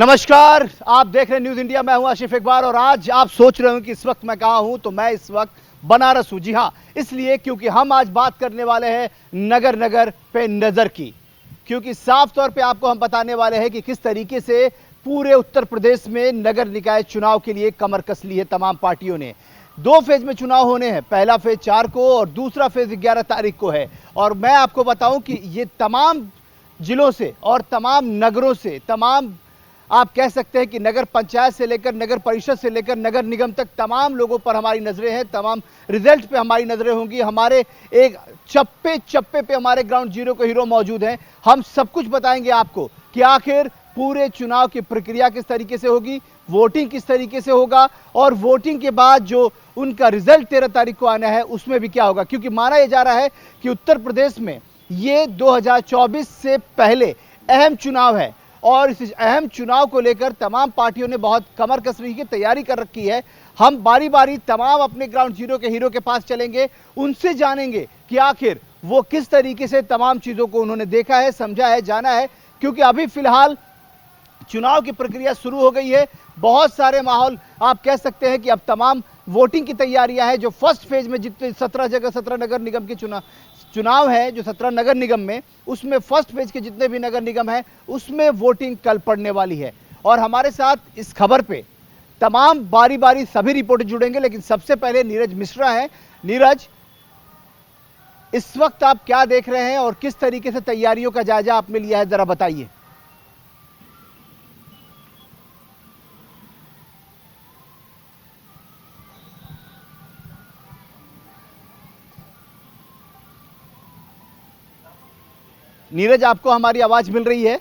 नमस्कार, आप देख रहे हैं न्यूज इंडिया। मैं हूं आशिफ इकबाल और आज आप सोच रहे हो कि इस वक्त मैं कहां हूं, तो मैं इस वक्त बनारस हूं। जी हां, इसलिए क्योंकि हम आज बात करने वाले हैं नगर नगर पे नजर की। क्योंकि साफ तौर पे आपको हम बताने वाले हैं कि किस तरीके से पूरे उत्तर प्रदेश में नगर निकाय चुनाव के लिए कमर कस ली है तमाम पार्टियों ने। 2 फेज में चुनाव होने हैं, पहला फेज 4 को और दूसरा फेज 11 तारीख को है। और मैं आपको बताऊं कि ये तमाम जिलों से और तमाम नगरों से, तमाम आप कह सकते हैं कि नगर पंचायत से लेकर नगर परिषद से लेकर नगर निगम तक तमाम लोगों पर हमारी नजरें हैं, तमाम रिजल्ट पे हमारी नजरें होंगी। हमारे एक चप्पे चप्पे पे हमारे ग्राउंड जीरो के हीरो मौजूद हैं। हम सब कुछ बताएंगे आपको कि आखिर पूरे चुनाव की प्रक्रिया किस तरीके से होगी, वोटिंग किस तरीके से होगा और वोटिंग के बाद जो उनका रिजल्ट 13 तारीख को आना है उसमें भी क्या होगा। क्योंकि माना यह जा रहा है कि उत्तर प्रदेश में ये 2024 से पहले अहम चुनाव है और इस अहम चुनाव को लेकर तमाम पार्टियों ने बहुत कमर कसने की तैयारी कर रखी है। हम बारी बारी तमाम अपने ग्राउंड जीरो के हीरो के पास चलेंगे, उनसे जानेंगे कि आखिर वो किस तरीके से तमाम चीजों को उन्होंने देखा है, समझा है, जाना है। क्योंकि अभी फिलहाल चुनाव की प्रक्रिया शुरू हो गई है। बहुत सारे माहौल आप कह सकते हैं कि अब तमाम वोटिंग की तैयारियां हैं। जो फर्स्ट फेज में जितने 17 जगह 17 नगर निगम के चुनाव है, जो 17 नगर निगम में, उसमें फर्स्ट फेज के जितने भी नगर निगम है उसमें वोटिंग कल पड़ने वाली है। और हमारे साथ इस खबर पे तमाम बारी बारी सभी रिपोर्टर जुड़ेंगे, लेकिन सबसे पहले नीरज मिश्रा है। नीरज, इस वक्त आप क्या देख रहे हैं और किस तरीके से तैयारियों का जायजा आपने लिया है, जरा बताइए। नीरज, आपको हमारी आवाज मिल रही है?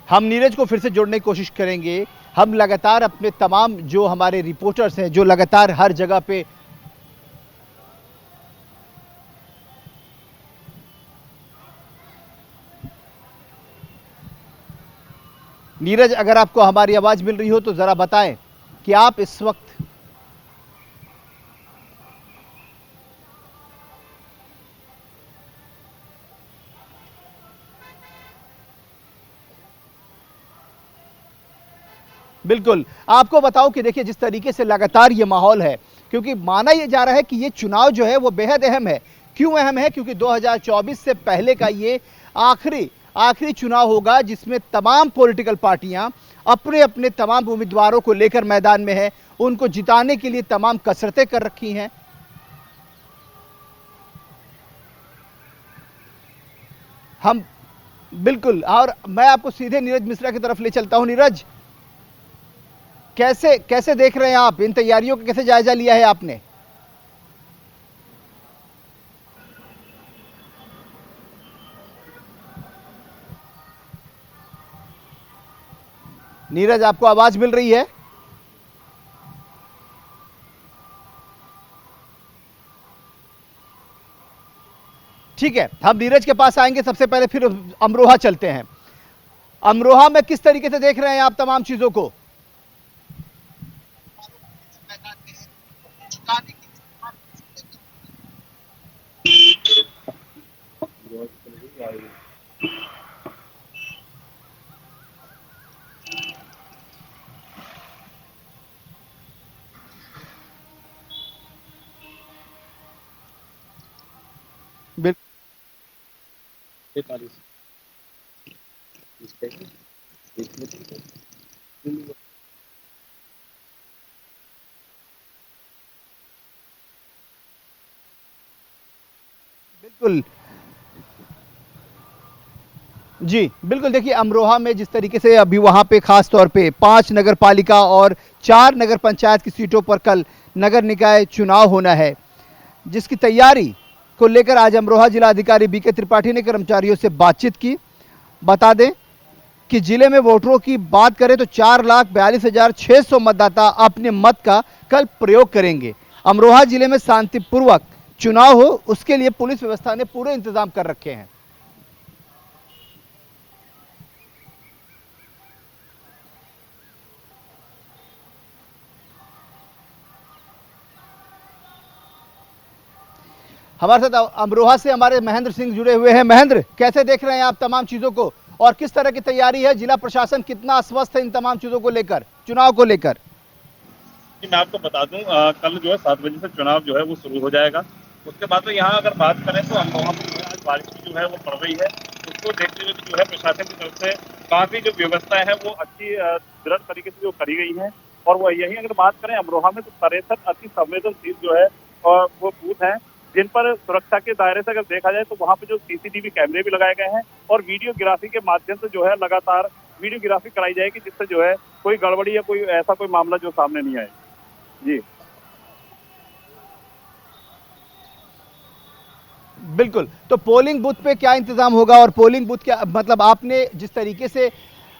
हम नीरज को फिर से जोड़ने की कोशिश करेंगे। हम लगातार अपने तमाम जो हमारे रिपोर्टर्स हैं, जो लगातार हर जगह पे नीरज, अगर आपको हमारी आवाज मिल रही हो तो जरा बताएं कि आप इस वक्त बिल्कुल आपको बताऊं कि देखिए जिस तरीके से लगातार ये माहौल है, क्योंकि माना यह जा रहा है कि ये चुनाव जो है वो बेहद अहम है। क्यों अहम है? क्योंकि 2024 से पहले का ये आखिरी आखिरी चुनाव होगा जिसमें तमाम पॉलिटिकल पार्टियां अपने अपने तमाम उम्मीदवारों को लेकर मैदान में है, उनको जिताने के लिए तमाम कसरतें कर रखी हैं। हम बिल्कुल, और मैं आपको सीधे नीरज मिश्रा की तरफ ले चलता हूं। नीरज, कैसे कैसे देख रहे हैं आप इन तैयारियों का, कैसे जायजा लिया है आपने? नीरज, आपको आवाज मिल रही है? ठीक है, हम नीरज के पास आएंगे। सबसे पहले फिर अमरोहा चलते हैं। अमरोहा में किस तरीके से देख रहे हैं आप तमाम चीजों को? बिल्कुल जी, बिल्कुल। देखिए अमरोहा में जिस तरीके से अभी वहाँ पे खास तौर पे 5 नगर पालिका और 4 नगर पंचायत की सीटों पर कल नगर निकाय चुनाव होना है, जिसकी तैयारी को लेकर आज अमरोहा जिला अधिकारी बीके त्रिपाठी ने कर्मचारियों से बातचीत की। बता दें कि जिले में वोटरों की बात करें तो 4,42,600 मतदाता अपने मत का कल प्रयोग करेंगे। अमरोहा जिले में शांतिपूर्वक चुनाव हो, उसके लिए पुलिस व्यवस्था ने पूरे इंतजाम कर रखे हैं। हमारे साथ अमरोहा से हमारे महेंद्र सिंह जुड़े हुए हैं। महेंद्र, कैसे देख रहे हैं आप तमाम चीजों को और किस तरह की तैयारी है? जिला प्रशासन कितना आश्वस्त है इन तमाम चीजों को लेकर, चुनाव को लेकर? कि मैं आपको बता दूं, कल जो है 7 बजे से चुनाव जो है वो शुरू हो जाएगा। उसके बाद में यहाँ अगर बात करें तो अमरोहा में जो है आज बारिश भी जो है वो पड़ रही है। उसको देखते हुए जो है प्रशासन की तरफ से काफी जो व्यवस्थाएं हैं वो अच्छी दृढ़ तरीके से जो करी गई हैं। और वो यही अगर बात करें अमरोहा में तो 63 अति संवेदनशील जो है वो बूथ हैं, जिन पर सुरक्षा के दायरे से अगर देखा जाए तो वहाँ पे जो सीसीटीवी कैमरे भी लगाए गए हैं और वीडियोग्राफी के माध्यम से जो है लगातार वीडियोग्राफी कराई जाएगी, जिससे जो है कोई गड़बड़ी या कोई ऐसा कोई मामला जो सामने नहीं आए। जी बिल्कुल। तो पोलिंग बूथ पे क्या इंतजाम होगा और पोलिंग बूथ क्या मतलब आपने जिस तरीके से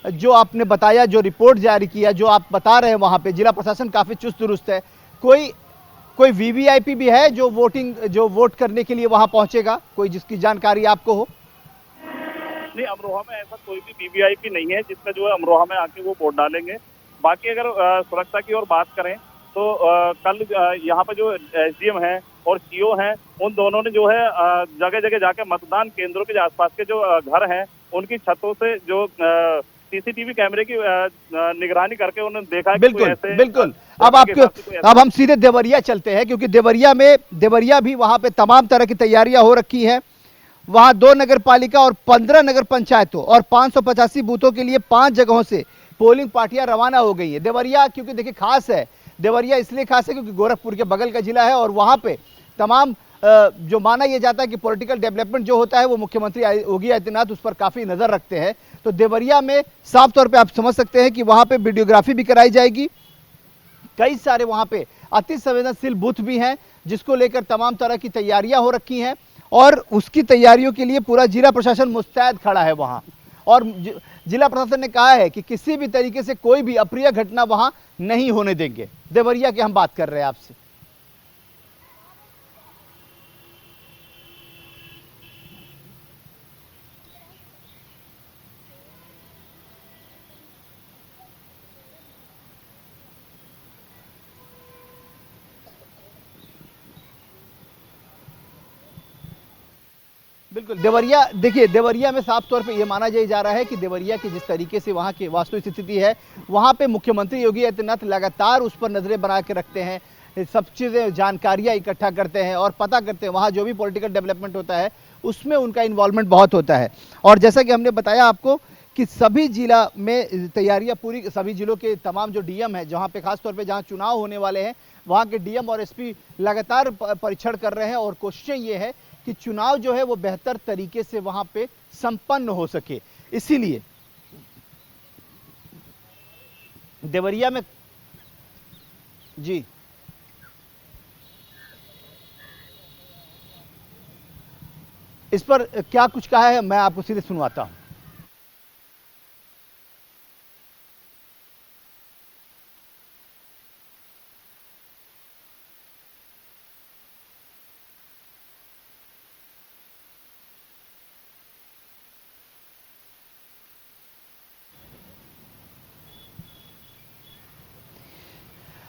जो आपने बताया, जो रिपोर्ट जारी किया, जो आप बता रहे हैं वहां पे जिला प्रशासन काफी चुस्त दुरुस्त है। कोई कोई वीवीआईपी भी है जो वोट करने के लिए वहां पहुंचेगा, कोई जिसकी जानकारी आपको हो? नहीं, अमरोहा में ऐसा कोई भी वीवीआईपी नहीं है जिसका जो है अमरोहा में आके वो वोट डालेंगे। बाकी अगर सुरक्षा की ओर बात करें तो कल यहाँ पे जो एसडीएम है और सीओ हैं, उन दोनों ने जो है जगह जगह जाके मतदान केंद्रों के आसपास के जो घर हैं उनकी छतों से जो सीसीटीवी कैमरे की निगरानी करके उन्होंने देखा है कि कोई बिल्कुल ऐसे बिल्कुल। अब हम सीधे देवरिया चलते हैं, क्योंकि देवरिया भी वहां पे तमाम तरह की तैयारियां हो रखी है। वहां 2 नगर पालिका और 15 नगर पंचायतों और 585 बूथों के लिए 5 जगहों से पोलिंग पार्टियां रवाना हो गई है। देवरिया क्योंकि देखिए खास है, देवरिया इसलिए खास है क्योंकि गोरखपुर के बगल का जिला है और वहां पे तमाम जो माना यह जाता है कि पॉलिटिकल डेवलपमेंट जो होता है वो मुख्यमंत्री योगी आदित्यनाथ उस पर काफी नजर रखते हैं। तो देवरिया में साफ तौर पे आप समझ सकते हैं कि वहां पे वीडियोग्राफी भी कराई जाएगी। कई सारे वहां पे अति संवेदनशील बूथ भी हैं जिसको लेकर तमाम तरह की तैयारियां हो रखी हैं और उसकी तैयारियों के लिए पूरा जिला प्रशासन मुस्तैद खड़ा है वहां। और जिला प्रशासन ने कहा है कि किसी भी तरीके से कोई भी अप्रिय घटना वहां नहीं होने देंगे। देवरिया की हम बात कर रहे हैं आपसे। बिल्कुल। देवरिया देखिए, देवरिया में साफ तौर पे ये माना जा रहा है कि देवरिया की जिस तरीके से वहाँ की वास्तविक स्थिति है, वहाँ पे मुख्यमंत्री योगी आदित्यनाथ लगातार उस पर नजरें बना के रखते हैं, सब चीज़ें जानकारियाँ इकट्ठा करते हैं और पता करते हैं। वहाँ जो भी पॉलिटिकल डेवलपमेंट होता है उसमें उनका इन्वॉल्वमेंट बहुत होता है। और जैसा कि हमने बताया आपको कि सभी जिला में तैयारियां पूरी, सभी जिलों के तमाम जो डीएम है, जहाँ पे खासतौर पे जहाँ चुनाव होने वाले हैं वहाँ के डीएम और एसपी लगातार परीक्षण कर रहे हैं और कोशिशें ये है कि चुनाव जो है वो बेहतर तरीके से वहां पे संपन्न हो सके। इसीलिए देवरिया में जी इस पर क्या कुछ कहा है मैं आपको सीधे सुनवाता हूं।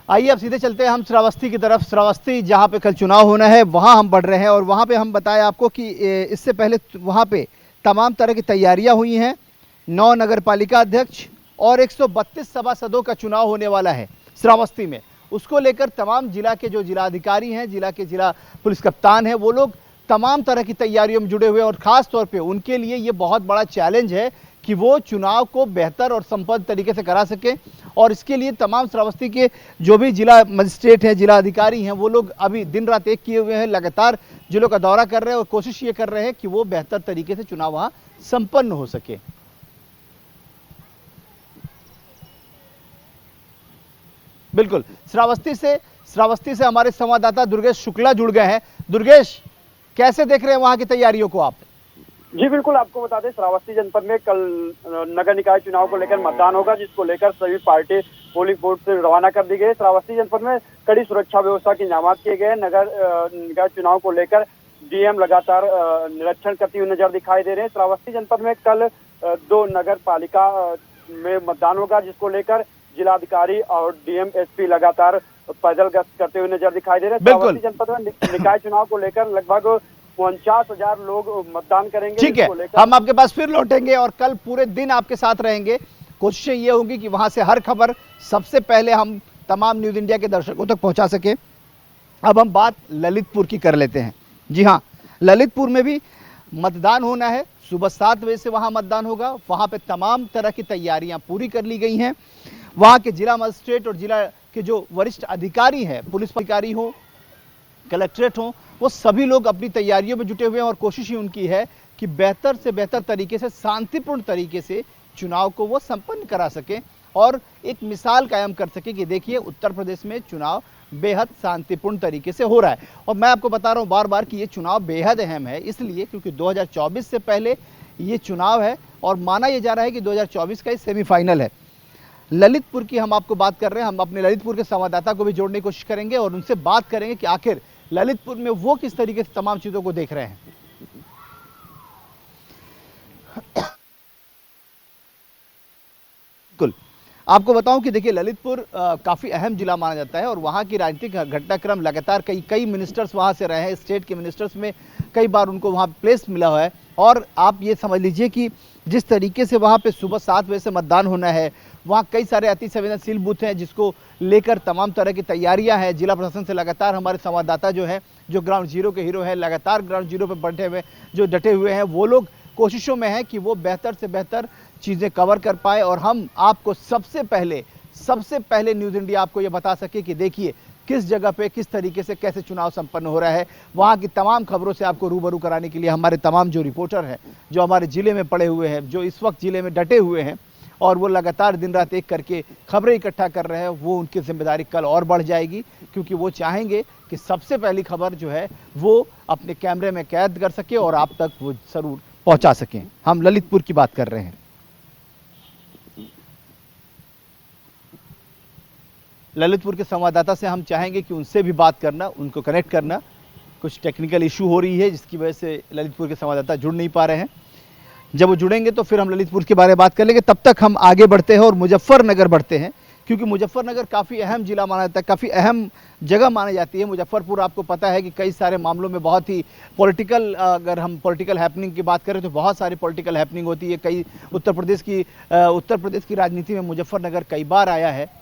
आइए अब सीधे चलते हैं हम श्रावस्ती की तरफ। श्रावस्ती जहां पे कल चुनाव होना है वहां हम बढ़ रहे हैं और वहां पे हम बताएं आपको कि इससे पहले वहां पे तमाम तरह की तैयारियां हुई हैं। 9 नगर पालिका अध्यक्ष और 132 सभासदों का चुनाव होने वाला है श्रावस्ती में। उसको लेकर तमाम जिला के जो जिलाधिकारी हैं, जिला के जिला पुलिस कप्तान हैं, वो लोग तमाम तरह की तैयारियों में जुड़े हुए हैं और खास तौर पे उनके लिए ये बहुत बड़ा चैलेंज है कि वो चुनाव को बेहतर और संपन्न तरीके से करा सके। और इसके लिए तमाम श्रावस्ती के जो भी जिला मजिस्ट्रेट हैं, जिला अधिकारी हैं, वो लोग अभी दिन रात एक किए हुए हैं, लगातार जिलों का दौरा कर रहे हैं और कोशिश ये कर रहे हैं कि वो बेहतर तरीके से चुनाव वहां संपन्न हो सके। बिल्कुल। श्रावस्ती से हमारे संवाददाता दुर्गेश शुक्ला जुड़ गए हैं। दुर्गेश, कैसे देख रहे हैं वहां की तैयारियों को आप? जी बिल्कुल, आपको बता दें श्रावस्ती जनपद में कल नगर निकाय चुनाव को लेकर मतदान होगा, जिसको लेकर सभी पार्टी पोलिंग बूथ से रवाना कर दी गई। श्रावस्ती जनपद में कड़ी सुरक्षा व्यवस्था के इंतजाम किए गए। नगर निकाय चुनाव को लेकर डीएम लगातार निरीक्षण करती हुई नजर दिखाई दे रहे हैं। श्रावस्ती जनपद में कल 2 नगर पालिका में मतदान होगा, जिसको लेकर जिलाधिकारी और डीएम एसपी लगातार पैदल गश्त करते हुए नजर दिखाई दे रहे हैं। बिल्कुल। श्रावस्ती जनपद में निकाय चुनाव को लेकर लगभग 49,000 लोग मतदान करेंगे। ठीक है, इसको लेकर हम आपके पास फिर लौटेंगे और कल पूरे दिन आपके साथ रहेंगे। कोशिशें ये होंगी कि वहां से हर खबर सबसे पहले हम तमाम न्यूज इंडिया के दर्शकों तक पहुंचा सके। अब हम बात ललितपुर की कर लेते हैं। जी हाँ, ललितपुर में भी मतदान होना है। सुबह 7 बजे से वहां मतदान होगा। वहां पे तमाम तरह की तैयारियां पूरी कर ली गई हैं। वहां के जिला मजिस्ट्रेट और जिला के जो वरिष्ठ अधिकारी हैं, पुलिस अधिकारी हो, कलेक्ट्रेट हो, वो सभी लोग अपनी तैयारियों में जुटे हुए हैं और कोशिश ही उनकी है कि बेहतर से बेहतर तरीके से, शांतिपूर्ण तरीके से चुनाव को वो संपन्न करा सके और एक मिसाल कायम कर सके कि देखिए उत्तर प्रदेश में चुनाव बेहद शांतिपूर्ण तरीके से हो रहा है। और मैं आपको बता रहा हूँ बार बार कि ये चुनाव बेहद अहम है, इसलिए क्योंकि 2024 से पहले ये चुनाव है और माना यह जा रहा है कि 2024 का ये सेमीफाइनल है। ललितपुर की हम आपको बात कर रहे हैं। हम अपने ललितपुर के संवाददाता को भी जोड़ने की कोशिश करेंगे और उनसे बात करेंगे कि आखिर ललितपुर में वो किस तरीके से तमाम चीजों को देख रहे हैं। बिल्कुल, आपको बताऊं कि देखिए ललितपुर काफ़ी अहम जिला माना जाता है और वहाँ की राजनीतिक घटनाक्रम लगातार कई मिनिस्टर्स वहाँ से रहे हैं। स्टेट के मिनिस्टर्स में कई बार उनको वहाँ प्लेस मिला हुआ है और आप ये समझ लीजिए कि जिस तरीके से वहाँ पे सुबह 7 बजे से मतदान होना है, वहाँ कई सारे अति संवेदनशील बूथ हैं जिसको लेकर तमाम तरह की तैयारियाँ हैं। जिला प्रशासन से लगातार हमारे संवाददाता जो हैं, जो ग्राउंड जीरो के हीरो हैं, लगातार ग्राउंड जीरो पर बैठे हुए जो डटे हुए हैं, वो लोग कोशिशों में हैं कि वो बेहतर से बेहतर चीज़ें कवर कर पाए और हम आपको सबसे पहले न्यूज़ इंडिया आपको ये बता सके कि देखिए किस जगह पे किस तरीके से कैसे चुनाव संपन्न हो रहा है। वहाँ की तमाम खबरों से आपको रूबरू कराने के लिए हमारे तमाम जो रिपोर्टर हैं, जो हमारे ज़िले में पड़े हुए हैं, जो इस वक्त ज़िले में डटे हुए हैं और वो लगातार दिन रात एक करके खबरें इकट्ठा कर रहे हैं, वो उनकी जिम्मेदारी कल और बढ़ जाएगी क्योंकि वो चाहेंगे कि सबसे पहली खबर जो है वो अपने कैमरे में कैद कर सके और आप तक वो ज़रूर पहुँचा सकें। हम ललितपुर की बात कर रहे हैं। ललितपुर के संवाददाता से हम चाहेंगे कि उनसे भी बात करना, उनको कनेक्ट करना। कुछ टेक्निकल इशू हो रही है जिसकी वजह से ललितपुर के संवाददाता जुड़ नहीं पा रहे हैं। जब वो जुड़ेंगे तो फिर हम ललितपुर के बारे में बात कर लेंगे। तब तक हम आगे बढ़ते हैं और मुजफ्फरनगर बढ़ते हैं क्योंकि मुजफ्फरनगर काफ़ी अहम जिला माना जाता है, काफ़ी अहम जगह मानी जाती है। मुजफ्फरपुर आपको पता है कि कई सारे मामलों में बहुत ही पॉलिटिकल, अगर हम पॉलिटिकल हैपनिंग की बात करें तो बहुत सारी पॉलिटिकल हैपनिंग होती है। कई उत्तर प्रदेश की राजनीति में मुजफ्फरनगर कई बार आया है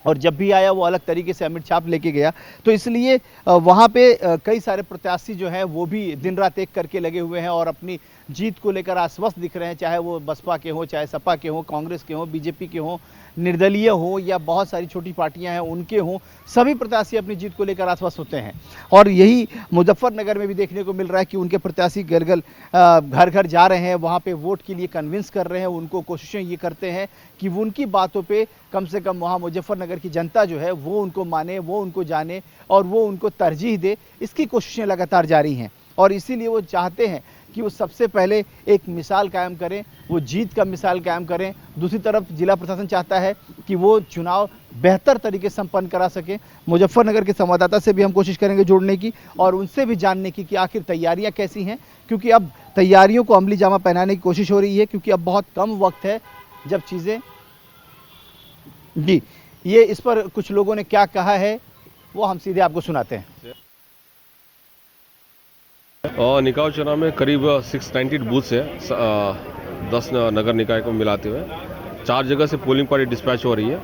और जब भी आया वो अलग तरीके से अमिट छाप लेके गया। तो इसलिए वहाँ पे कई सारे प्रत्याशी जो हैं वो भी दिन रात एक करके लगे हुए हैं और अपनी जीत को लेकर आश्वस्त दिख रहे हैं, चाहे वो बसपा के हों, चाहे सपा के हों, कांग्रेस के हों, बीजेपी के हों, निर्दलीय हो या बहुत सारी छोटी पार्टियां हैं उनके हों, सभी प्रत्याशी अपनी जीत को लेकर आश्वस्त होते हैं। और यही मुजफ्फरनगर में भी देखने को मिल रहा है कि उनके प्रत्याशी घर घर जा रहे हैं, वहाँ पे वोट के लिए कन्विंस कर रहे हैं, उनको कोशिशें ये करते हैं कि वो उनकी बातों पे कम से कम वहाँ मुजफ्फरनगर की जनता जो है वो उनको माने, वो उनको जाने और वो उनको तरजीह दे। इसकी कोशिशें लगातार जारी हैं और इसीलिए वो चाहते हैं कि वो सबसे पहले एक मिसाल कायम करें, वो जीत का मिसाल कायम करें। दूसरी तरफ जिला प्रशासन चाहता है कि वो चुनाव बेहतर तरीके से संपन्न करा सके। मुजफ्फरनगर के संवाददाता से भी हम कोशिश करेंगे जोड़ने की और उनसे भी जानने की कि आखिर तैयारियां कैसी हैं, क्योंकि अब तैयारियों को अमली जामा पहनाने की कोशिश हो रही है क्योंकि अब बहुत कम वक्त है जब चीज़ें जी ये इस पर कुछ लोगों ने क्या कहा है वो हम सीधे आपको सुनाते हैं। और निकाय चुनाव में करीब 690 बूथ है, 10 नगर निकाय को मिलाते हुए 4 जगह से पोलिंग पार्टी डिस्पैच हो रही है।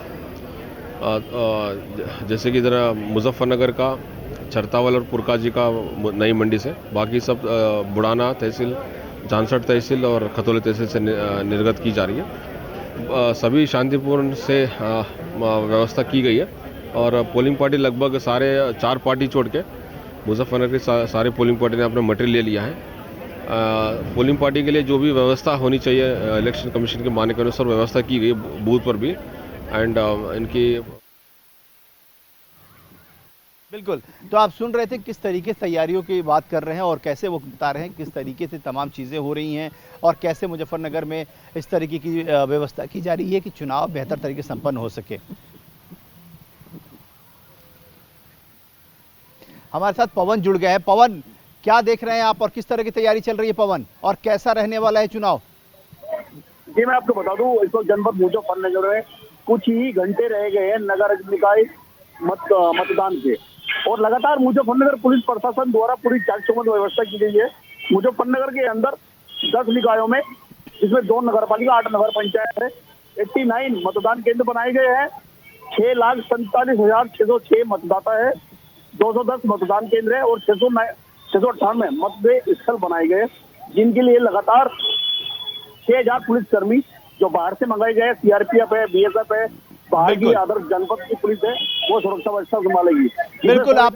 जैसे कि इधर मुजफ्फरनगर का छरतावल और पुरकाजी का नई मंडी से, बाकी सब बुढ़ाना तहसील, झांसठ तहसील और खतौली तहसील से निर्गत की जा रही है। सभी शांतिपूर्ण से व्यवस्था की गई है और पोलिंग पार्टी लगभग सारे 4 पार्टी छोड़ के मुजफ्फरनगर के सारे पोलिंग पार्टी ने अपना मटेरियल ले लिया है। पोलिंग पार्टी के लिए जो भी व्यवस्था होनी चाहिए इलेक्शन कमीशन के मानने के अनुसार व्यवस्था की गई बूथ पर भी एंड इनकी बिल्कुल। तो आप सुन रहे थे किस तरीके से तैयारियों की बात कर रहे हैं और कैसे वो बता रहे हैं किस तरीके से तमाम चीज़ें हो रही हैं और कैसे मुजफ्फरनगर में इस तरीके की व्यवस्था की जा रही है कि चुनाव बेहतर तरीके से संपन्न हो सके। हमारे साथ पवन जुड़ गया है। पवन, क्या देख रहे हैं आप और किस तरह की तैयारी चल रही है पवन, और कैसा रहने वाला है चुनाव? जी मैं आपको बता दूं, इस वक्त जनपद मुजफ्फरनगर में कुछ ही घंटे रह गए हैं नगर निकाय मतदान के, और लगातार मुजफ्फरनगर पुलिस प्रशासन द्वारा पूरी चाक चौबंद व्यवस्था की गई है। मुजफ्फरनगर के अंदर 10 निकायों में, जिसमें 2 नगर पालिका 8 नगर पंचायत है, 89 मतदान केंद्र बनाए गए हैं। 6,47,606 मतदाता है, 210 मतदान केंद्र है और 698 मतदेय स्थल बनाए गए, जिनके लिए लगातार 6,000 पुलिसकर्मी जो बाहर से मंगाए गए, सीआरपीएफ है, बीएसएफ है, बाहर की आदर्श जनपद की पुलिस है, वो सुरक्षा व्यवस्था संभालेगी। बिल्कुल, आप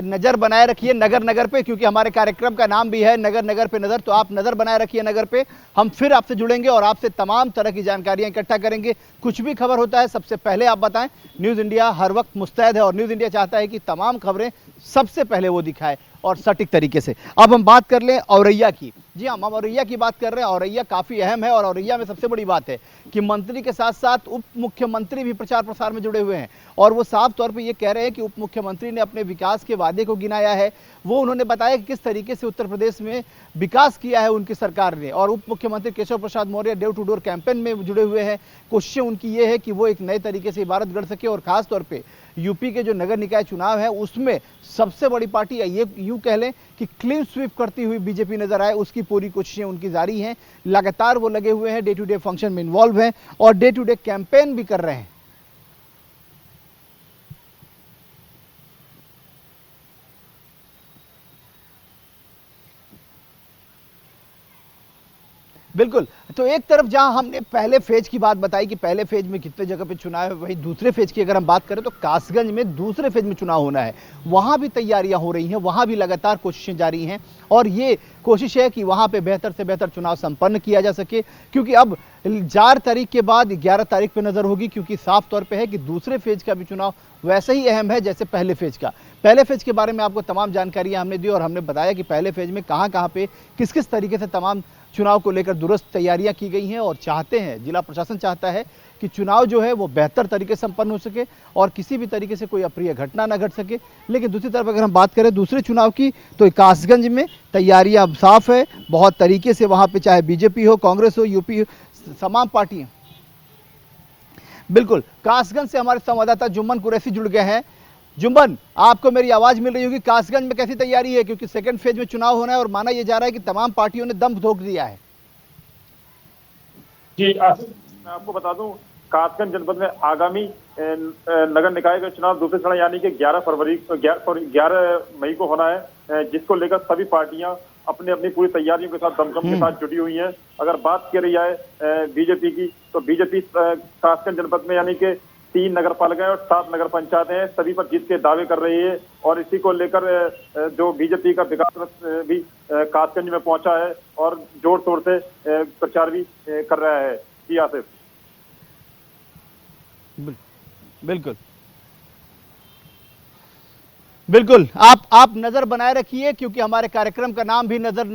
नजर बनाए रखिए नगर नगर पे, क्योंकि हमारे कार्यक्रम का नाम भी है नगर नगर पे नजर। तो आप नजर बनाए रखिए नगर पे। हम फिर आपसे जुड़ेंगे और आपसे तमाम तरह की जानकारियां इकट्ठा करेंगे। कुछ भी खबर होता है सबसे पहले आप बताएं। न्यूज इंडिया हर वक्त मुस्तैद है और न्यूज इंडिया चाहता है कि तमाम खबरें सबसे पहले वो दिखाए और सटीक तरीके से। अब हम बात कर लें औरैया की। जी हाँ, हम औरैया की बात कर रहे हैं। औरैया काफी अहम है और औरैया में सबसे बड़ी बात है कि मंत्री के साथ साथ उप मुख्यमंत्री भी प्रचार प्रसार में जुड़े हुए हैं और वो साफ तौर पे ये कह रहे हैं कि उप मुख्यमंत्री ने अपने विकास के वादे को गिनाया है। वो उन्होंने बताया कि किस तरीके से उत्तर प्रदेश में विकास किया है उनकी सरकार ने। और उप मुख्यमंत्री Keshav Prasad Maurya door to door campaign में जुड़े हुए हैं। कोशिशें उनकी ये है कि वो एक नए तरीके से इबारत गढ़ सके और खास तौर पे यूपी के जो नगर निकाय चुनाव है उसमें सबसे बड़ी पार्टी, ये यूं कह लें कि क्लीन स्वीप करती हुई बीजेपी नजर आए, उसकी पूरी कोशिशें उनकी जारी हैं। लगातार वो लगे हुए हैं, डे टू डे फंक्शन में इन्वॉल्व हैं और डे टू डे कैंपेन भी कर रहे हैं। बिल्कुल, तो एक तरफ जहां हमने पहले फेज की बात बताई कि पहले फेज में कितने जगह पे चुनाव है, वही दूसरे फेज की अगर हम बात करें तो कासगंज में दूसरे फेज में चुनाव होना है। वहां भी तैयारियां हो रही हैं, वहां भी लगातार कोशिशें जारी हैं और ये कोशिश है कि वहां पे बेहतर से बेहतर चुनाव संपन्न किया जा सके, क्योंकि अब 4 तारीख के बाद 11 तारीख पे नजर होगी, क्योंकि साफ तौर पे है कि दूसरे फेज का भी चुनाव वैसे ही अहम है जैसे पहले फेज का। पहले फेज के बारे में आपको तमाम जानकारियां हमने दी और हमने बताया कि पहले फेज में कहां पे किस किस तरीके से तमाम चुनाव को लेकर दुरुस्त तैयारियां की गई हैं और चाहते हैं, जिला प्रशासन चाहता है कि चुनाव जो है वो बेहतर तरीके से संपन्न हो सके और किसी भी तरीके से कोई अप्रिय घटना न घट सके। लेकिन दूसरी तरफ अगर हम बात करें दूसरे चुनाव की, तो कासगंज में तैयारियां अब साफ है, बहुत तरीके से वहां पे चाहे बीजेपी हो, कांग्रेस हो, यूपी हो, तमाम पार्टियां। बिल्कुल, कासगंज से हमारे संवाददाता जुम्मन कुरैशी जुड़ गए हैं। जुम्मन, आपको मेरी आवाज मिल रही होगी। कासगंज में कैसी तैयारी है, क्योंकि सेकंड फेज में चुनाव होना है और माना यह जा रहा है कि तमाम पार्टियों ने दम धोख दिया है। जी मैं आपको बता दूं, कासगंज जनपद में आगामी नगर निकाय का चुनाव दूसरे चरण यानी कि 11 मई को होना है, जिसको लेकर सभी पार्टियां अपनी अपनी पूरी तैयारियों के साथ दमखम के साथ जुटी हुई हैं। अगर बात की रही है बीजेपी की, तो बीजेपी कासगंज जनपद में यानी कि 3 नगर पालिकाएं और 7 नगर पंचायतें हैं, सभी पर जीत के दावे कर रही है और इसी को लेकर जो बीजेपी का विकास रथ भी कासगंज में पहुंचा है और जोर शोर से प्रचार भी कर रहा है। जी आसिफ। बिल्कुल बिल्कुल, आप नजर बनाए रखिए, क्योंकि हमारे कार्यक्रम का नाम भी नगर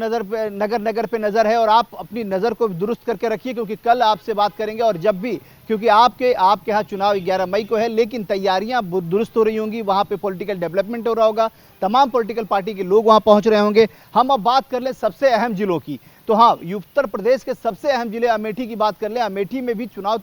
नगर पे नजर है और आप अपनी नजर को दुरुस्त करके रखिए, क्योंकि कल आपसे बात करेंगे और जब भी, क्योंकि आपके यहाँ चुनाव 11 मई को है, लेकिन तैयारियां दुरुस्त हो रही होंगी, वहां पे पॉलिटिकल डेवलपमेंट हो रहा होगा, तमाम पॉलिटिकल पार्टी के लोग वहां पहुंच रहे होंगे। हम अब बात कर लें सबसे अहम जिलों की, तो हाँ, उत्तर प्रदेश के सबसे अहम जिले अमेठी की बात कर लें। अमेठी में भी चुनाव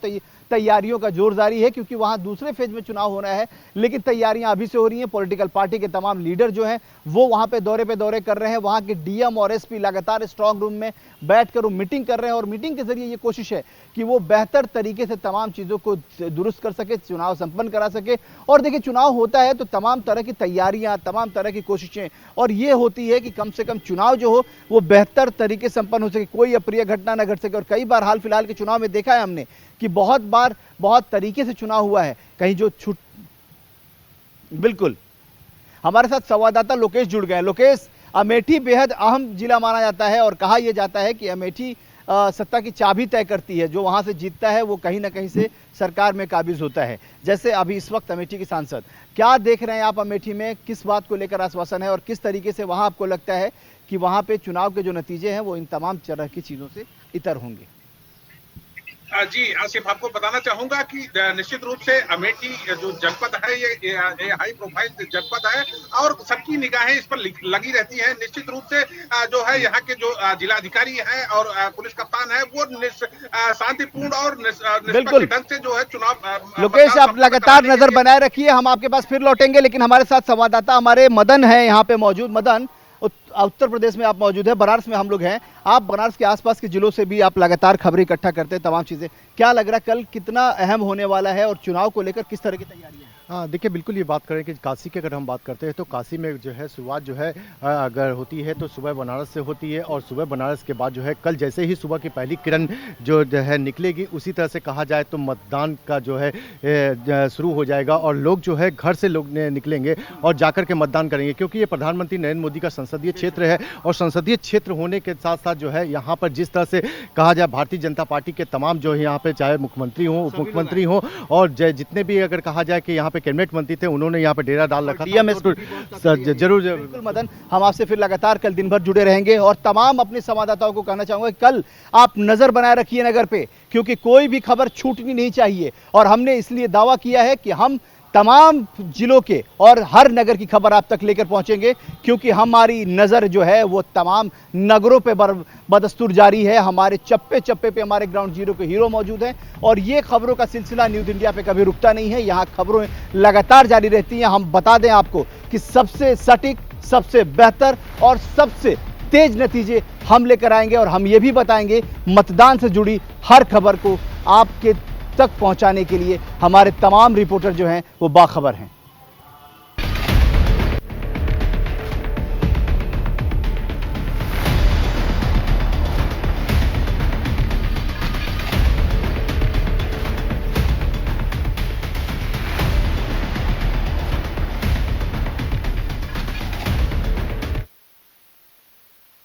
तैयारियों का जोर जारी है, क्योंकि वहां दूसरे फेज में चुनाव होना है, लेकिन तैयारियां अभी से हो रही हैं। पॉलिटिकल पार्टी के तमाम लीडर जो हैं वो वहां पे दौरे कर रहे हैं। वहां के डीएम और एसपी लगातार स्ट्रांग रूम में बैठकर वो मीटिंग कर रहे हैं और मीटिंग के जरिए ये कोशिश है कि वो बेहतर तरीके से तमाम चीजों को दुरुस्त कर सके, चुनाव संपन्न करा सके। और देखिए, चुनाव होता है तो तमाम तरह की तैयारियां, तमाम तरह की कोशिशें, और ये होती है कि कम से कम चुनाव जो हो वो बेहतर तरीके से संपन्न हो सके, कोई अप्रिय घटना न घट सके। और कई बार हाल फिलहाल के चुनाव में देखा है हमने कि बहुत बार बहुत तरीके से चुनाव हुआ है, कहीं जो छूट। बिल्कुल, हमारे साथ संवाददाता लोकेश जुड़ गए। लोकेश, अमेठी बेहद अहम जिला माना जाता है और कहा यह जाता है कि अमेठी सत्ता की चाबी तय करती है। जो वहां से जीतता है वो कहीं ना कहीं से सरकार में काबिज होता है। जैसे अभी इस वक्त अमेठी के सांसद, क्या देख रहे हैं आप अमेठी में, किस बात को लेकर आश्वासन है और किस तरीके से वहां आपको लगता है कि वहां पे चुनाव के जो नतीजे हैं वो इन तमाम तरह की चीजों से इतर होंगे? जी आसिफ, आपको बताना चाहूंगा कि निश्चित रूप से अमेठी जो जनपद है ये हाई प्रोफाइल जनपद है और सबकी निगाहें इस पर लगी रहती हैं। निश्चित रूप से जो है यहाँ के जो जिलाधिकारी हैं और पुलिस कप्तान है वो शांतिपूर्ण और बिल्कुल निष्पक्ष ढंग से जो है चुनाव लोकेश, आप लगातार नजर बनाए रखिए, हम आपके पास फिर लौटेंगे, लेकिन हमारे साथ संवाददाता हमारे मदन है यहाँ पे मौजूद। मदन, उत्तर प्रदेश में आप मौजूद है, बनारस में हम लोग हैं, आप बनारस के आसपास के जिलों से भी आप लगातार खबरें इकट्ठा करते हैं, तमाम चीजें, क्या लग रहा है कल कितना अहम होने वाला है और चुनाव को लेकर किस तरह की तैयारियां हैं? हाँ देखिए, बिल्कुल ये बात करें कि काशी की अगर हम बात करते हैं तो काशी में जो है शुरुआत जो है अगर होती है तो सुबह बनारस से होती है, और सुबह बनारस के बाद जो है कल जैसे ही सुबह की पहली किरण जो है निकलेगी, उसी तरह से कहा जाए तो मतदान का जो है शुरू हो जाएगा और लोग जो है घर से लोग निकलेंगे और जाकर के मतदान करेंगे, क्योंकि ये प्रधानमंत्री नरेंद्र मोदी का संसदीय क्षेत्र है और संसदीय क्षेत्र होने के साथ साथ जो है यहाँ पर जिस तरह से कहा जाए भारतीय जनता पार्टी के तमाम जो है यहाँ पे चाहे मुख्यमंत्री हों, उप मुख्यमंत्री हों और जितने भी अगर कहा जाए कि यहाँ पे कैबिनेट मंत्री थे, उन्होंने यहाँ पे डेरा डाल रखा था। जरूर बिल्कुल मदन, हम आपसे फिर लगातार कल दिन भर जुड़े रहेंगे और तमाम अपने संवाददाताओं को कहना चाहूंगा कि कल आप नजर बनाए रखिए नगर पे, क्योंकि कोई भी खबर छूटनी नहीं चाहिए और हमने इसलिए दावा किया है कि हम तमाम जिलों के और हर नगर की खबर आप तक लेकर पहुंचेंगे, क्योंकि हमारी नज़र जो है वो तमाम नगरों पे बदस्तूर जारी है। हमारे चप्पे चप्पे पे हमारे ग्राउंड जीरो के हीरो मौजूद हैं और ये खबरों का सिलसिला न्यूज़ इंडिया पे कभी रुकता नहीं है। यहाँ खबरें लगातार जारी रहती हैं। हम बता दें आपको कि सबसे सटीक, सबसे बेहतर और सबसे तेज नतीजे हम लेकर आएंगे और हम ये भी बताएंगे मतदान से जुड़ी हर खबर को आपके तक पहुंचाने के लिए हमारे तमाम रिपोर्टर जो हैं वो बाखबर हैं।